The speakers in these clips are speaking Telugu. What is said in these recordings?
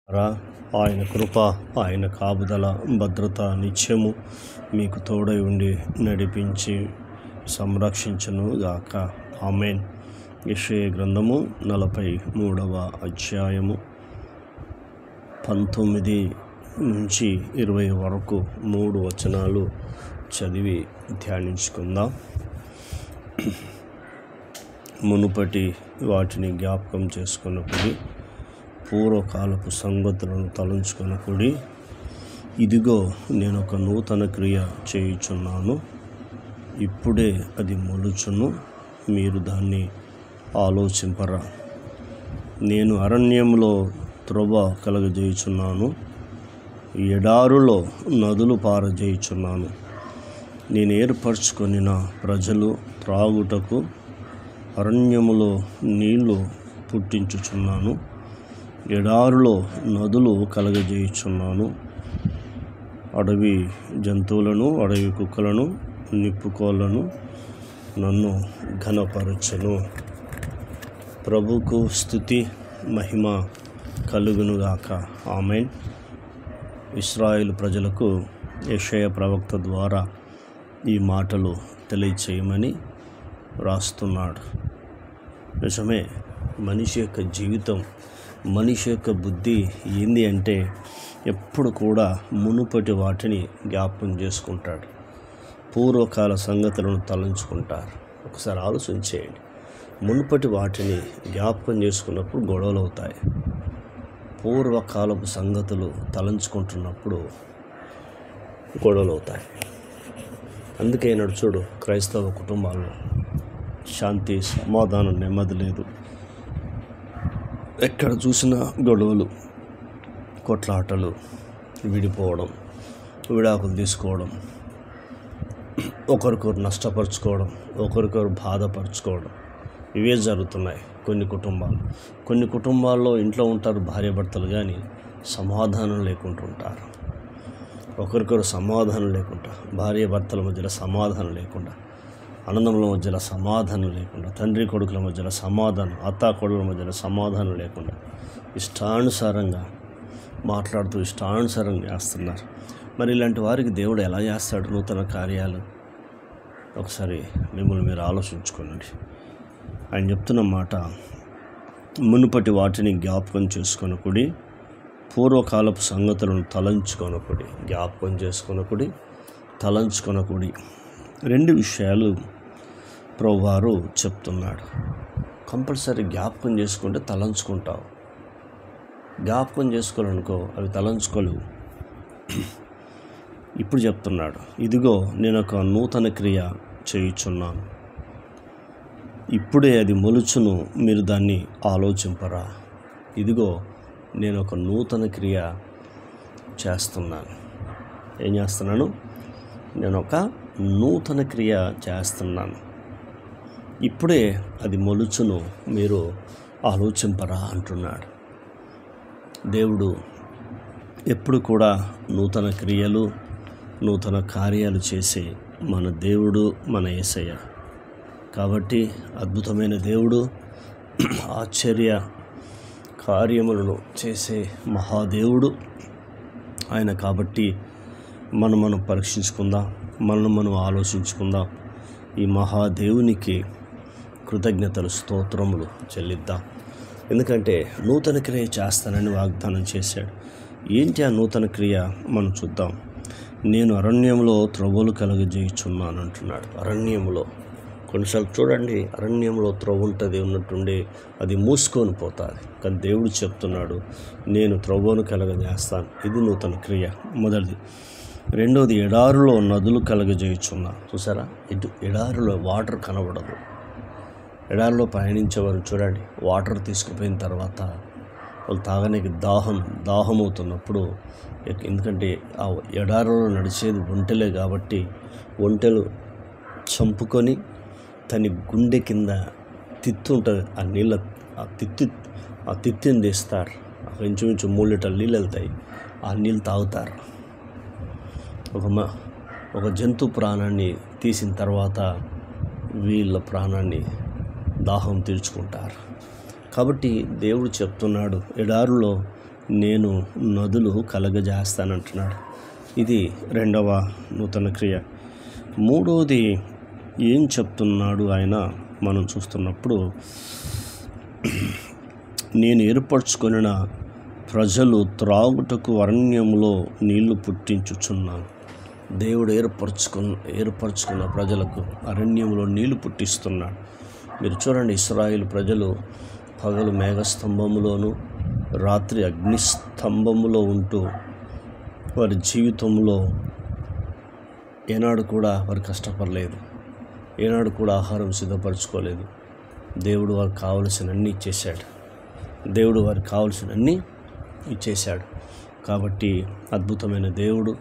రా ఆయన కృప, ఆయన కాపుదల, భద్రత నిత్యము మీకు తోడై ఉండి నడిపించి సంరక్షించును గాక. ఆమేన్. యెషయా గ్రంథము 43వ అధ్యాయము 19 నుంచి 20 వరకు 3 వచనాలు చదివి ధ్యానించుకుందాం. మునుపటి వాటిని జ్ఞాపకం చేసుకున్నప్పుడు పూర్వకాలపు సంగతులను తలంచుకొనకుడి. ఇదిగో నేను ఒక నూతన క్రియ చేయుచున్నాను, ఇప్పుడే అది మొలుచును, మీరు దాన్ని ఆలోచింపరా. నేను అరణ్యంలో త్రోవ కలగజేయుచున్నాను, ఎడారులో నదులు పారజేయుచున్నాను. నేను ఏర్పరచుకొనిన ప్రజలు త్రాగుటకు అరణ్యములో నీళ్లు పుట్టించుచున్నాను, ఎడారులో నదులు కలగజేయుచున్నాను. అడవి జంతువులను, అడవి కుక్కలను, నిప్పుకోళ్లను నన్ను ఘనపరచెను. ప్రభుకు స్తుతి మహిమ కలుగునుగాక. ఆమేన్. ఇశ్రాయేలు ప్రజలకు యెషయా ప్రవక్త ద్వారా ఈ మాటలు తెలియచేయమని రాస్తున్నాడు. నిజమే, మనిషి యొక్క జీవితం, మనిషి యొక్క బుద్ధి ఏంది అంటే ఎప్పుడు కూడా మునుపటి వాటిని జ్ఞాపకం చేసుకుంటాడు, పూర్వకాల సంగతులను తలంచుకుంటారు. ఒకసారి ఆలోచించేయండి, మునుపటి వాటిని జ్ఞాపకం చేసుకున్నప్పుడు గొడవలు అవుతాయి. పూర్వకాలపు సంగతులు తలంచుకుంటున్నప్పుడు గొడవలు అవుతాయి. అందుకే చూడు, క్రైస్తవ కుటుంబాల్లో శాంతి, సమాధానం, నెమ్మది లేదు. ఎక్కడ చూసినా గొడవలు, కొట్లాటలు, విడిపోవడం, విడాకులు తీసుకోవడం, ఒకరికొకరు నష్టపరుచుకోవడం, ఒకరికొకరు బాధపరుచుకోవడం, ఇవే జరుగుతున్నాయి. కొన్ని కుటుంబాల్లో ఇంట్లో ఉంటారు భార్యాభర్తలు, కానీ సమాధానం లేకుండా ఉంటారు. ఒకరికొకరు సమాధానం లేకుండా, భార్యాభర్తల మధ్యలో సమాధానం లేకుండా, అన్నదమ్ముల మధ్యలో సమాధానం లేకుండా, తండ్రి కొడుకుల మధ్యలో సమాధానం, అత్తా కొడుకుల మధ్యలో సమాధానం లేకుండా ఇష్టానుసారంగా మాట్లాడుతూ ఇష్టానుసారంగా చేస్తున్నారు. మరి ఇలాంటి వారికి దేవుడు ఎలా చేస్తాడు నూతన కార్యాలు? ఒకసారి మిమ్మల్ని మీరు ఆలోచించుకోండి. ఆయన చెప్తున్న మాట, మునుపటి వాటిని జ్ఞాపకం చేసుకొనకుడి, పూర్వకాలపు సంగతులను తలంచుకొనకుడి. జ్ఞాపకం చేసుకొనకుడి, తలంచుకొనకుడి. 2 విషయాలు ప్రభువారు చెప్తున్నాడు. కంపల్సరీ జ్ఞాపకం చేసుకుంటే తలంచుకుంటావు, జ్ఞాపకం చేసుకోవాలనుకో అవి తలంచుకోలేవు. ఇప్పుడు చెప్తున్నాడు, ఇదిగో నేను ఒక నూతన క్రియ చేయుచున్నాను, ఇప్పుడే అది మొలుచును, మీరు దాన్ని ఆలోచింపరా. ఇదిగో నేను ఒక నూతన క్రియ చేస్తున్నాను. ఏం చేస్తున్నాను? నేను ఒక నూతన క్రియ చేస్తున్నాను, ఇప్పుడే అది మొలుచును, మీరు ఆలోచింపరా అంటున్నాడు. దేవుడు ఎప్పుడు కూడా నూతన క్రియలు, నూతన కార్యాలు చేసే మన దేవుడు, మన యేసయ్య. కాబట్టి అద్భుతమైన దేవుడు, ఆశ్చర్య కార్యములను చేసే మహాదేవుడు ఆయన. కాబట్టి మనం పరీక్షించుకుందాం, మనం ఆలోచించుకుందాం. ఈ మహాదేవునికి కృతజ్ఞతలు, స్తోత్రములు చెల్లిద్దాం. ఎందుకంటే నూతన క్రియ చేస్తానని వాగ్దానం చేశాడు. ఏంటి ఆ నూతన క్రియ? మనం చూద్దాం. నేను అరణ్యంలో త్రోవలు కలగజేయుచున్నాను అంటున్నాడు. అరణ్యంలో కొన్నిసార్లు చూడండి, అరణ్యంలో త్రోవ ఉంటుంది, ఉన్నట్టుండి అది మూసుకొని పోతుంది. కానీ దేవుడు చెప్తున్నాడు, నేను త్రోవను కలగజేస్తాను. ఇది నూతన క్రియ, మొదటిది. రెండవది, ఎడారులో నదులు కలగజేయుచున్నా. చూసారా, ఎడారిలో వాటర్ కనబడదు. ఎడారిలో ప్రయాణించేవారు చూడండి, వాటర్ తీసుకుపోయిన తర్వాత వాళ్ళు తాగడానికి దాహమవుతున్నప్పుడు, ఎందుకంటే ఆ ఎడారిలో నడిచేది ఒంటెలే కాబట్టి ఒంటెలు చంపుకొని తన గుండె కింద తిత్తి ఉంటుంది, ఆ తిత్తిని తీస్తారు. ఇంచుమించు 3 లీటర్ల నీళ్ళు వెళ్తాయి. ఆ నీళ్ళు తాగుతారు. ఒక జంతు ప్రాణాన్ని తీసిన తర్వాత వీళ్ళ ప్రాణాన్ని దాహం తీర్చుకుంటారు. కాబట్టి దేవుడు చెప్తున్నాడు, ఎడారులో నేను నదులు కలగజేస్తానంటున్నాడు. ఇది రెండవ నూతన క్రియ. మూడవది ఏం చెప్తున్నాడు ఆయన మనం చూస్తున్నప్పుడు, నేను ఏర్పరచుకొనిన ప్రజలు త్రాగుటకు అరణ్యంలో నీళ్లు పుట్టించుచున్నాను. దేవుడు ఏర్పరచుకున్న ప్రజలకు అరణ్యంలో నీళ్లు పుట్టిస్తున్నాడు. మీరు చూడండి, ఇశ్రాయేలు ప్రజలు పగలు మేఘస్తంభములోను రాత్రి అగ్నిస్తంభములో ఉంటూ వారి జీవితంలో ఏనాడు కూడా వారు కష్టపడలేదు, ఏనాడు కూడా ఆహారం సిద్ధపరచుకోలేదు. దేవుడు వారికి కావలసినన్ని ఇచ్చేశాడు. దేవుడు వారికి కావలసినన్ని ఇచ్చేశాడు. కాబట్టి అద్భుతమైన దేవుడు,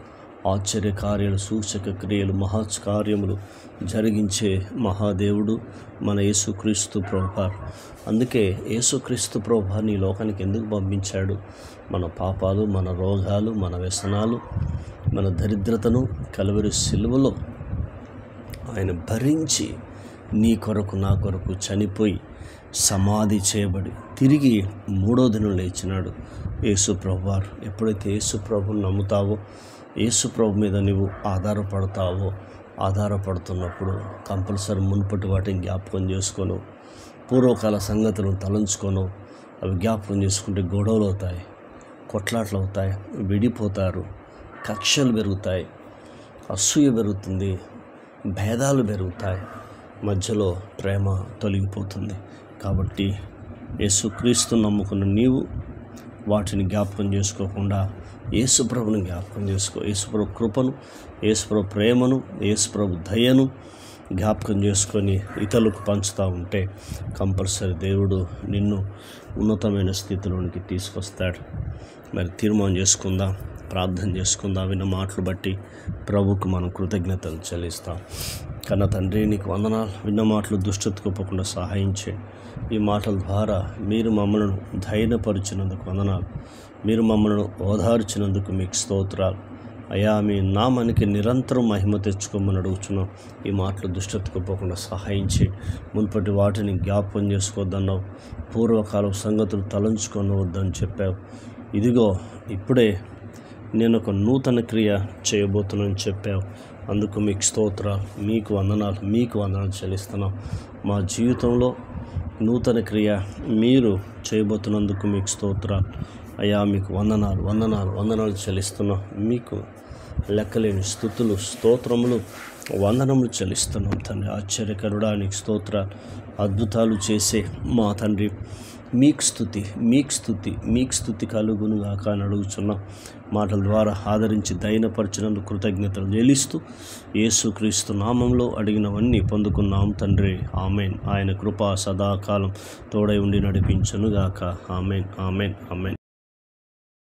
ఆశ్చర్య కార్యాలు, సూచక క్రియలు, మహాకార్యములు జరిగించే మహాదేవుడు మన యేసుక్రీస్తు ప్రభువారు. అందుకే యేసుక్రీస్తు ప్రభువారిని ఈ లోకానికి ఎందుకు పంపించాడు? మన పాపాలు, మన రోగాలు, మన వ్యసనాలు, మన దరిద్రతను కలువరి సిలువలో ఆయన భరించి నీ కొరకు నా కొరకు చనిపోయి సమాధి చేయబడి తిరిగి మూడో దినం లేచినాడు యేసు ప్రభువారు. ఎప్పుడైతే యేసు ప్రభువుని నమ్ముతావో, యేసు ప్రభు మీద నువ్వు ఆధారపడుతున్నప్పుడు కంపల్సరీ మునుపటి వాటిని జ్ఞాపకం చేసుకోను, పూర్వకాల సంగతులను తలంచుకోను. అవి జ్ఞాపకం చేసుకుంటే గొడవలు అవుతాయి, కొట్లాట్లు అవుతాయి, విడిపోతారు, కక్షలు పెరుగుతాయి, అసూయ పెరుగుతుంది, భేదాలు పెరుగుతాయి, మధ్యలో ప్రేమ తొలగిపోతుంది. కాబట్టి యేసుక్రీస్తు నమ్ముకున్న నీవు వాటిని జ్ఞాపకం చేసుకోకుండా యేసుప్రభుని జ్ఞాపకం చేసుకో. యేసుప్రభు కృపను, యేసుప్రభు ప్రేమను, యేసుప్రభు దయను జ్ఞాపకం చేసుకొని ఇతరులకు పంచుతూ ఉంటే కంపల్సరీ దేవుడు నిన్ను ఉన్నతమైన స్థితిలోనికి తీసుకొస్తాడు. మరి తీర్మానం చేసుకుందాం, ప్రార్థన చేసుకుందాం. విన్న మాటలు బట్టి ప్రభుకు మనం కృతజ్ఞతలు చెల్లిస్తాం. కన్న తండ్రి, నీకు వందనాలు. విన్న మాటలు దుష్టతకు పోకుండా సహాయం చేయండి. ఈ మాటల ద్వారా మీరు మమ్మల్ని ధైర్యపరిచినందుకు వందనాలు. మీరు మమ్మల్ని ఓదార్చినందుకు మీకు స్తోత్రాలు. అయా, మీ నామానికి నిరంతరం మహిమ తెచ్చుకోమని అడుగుతున్నాం. ఈ మాటలు దుష్టతకు పోకుండా సహాయం చేయండి. మునుపటి వాటిని జ్ఞాపకం చేసుకోవద్దన్నావు, పూర్వకాలం సంగతులు తలంచుకొనవద్దని చెప్పావు. ఇదిగో ఇప్పుడే నేను ఒక నూతన క్రియ చేయబోతున్నానని చెప్పావు. అందుకు మీకు స్తోత్రాలు, మీకు వందనాలు చెల్లిస్తున్నాం. మా జీవితంలో నూతన క్రియ మీరు చేయబోతున్నందుకు మీకు స్తోత్రాలు. అయ్యా, మీకు వందనాలు చెల్లిస్తున్నాం. మీకు లెక్కలేని స్తుతులు, స్తోత్రములు, వందనములు చెల్లిస్తున్నాం తండ్రి. ఆశ్చర్యకరుడా, నీకు స్తోత్రాలు. అద్భుతాలు చేసే మా తండ్రి, మీకు స్తుతి కలుగునుగాక అని అడుగుచున్నాం. మాటల ద్వారా ఆదరించి దయనపరిచినందుకు కృతజ్ఞతలు చెల్లిస్తూ యేసుక్రీస్తు నామంలో అడిగినవన్నీ పొందుకున్నాం తండ్రి. ఆమెన్. ఆయన కృప సదాకాలం తోడై ఉండి నడిపించునుగాక. ఆమెన్.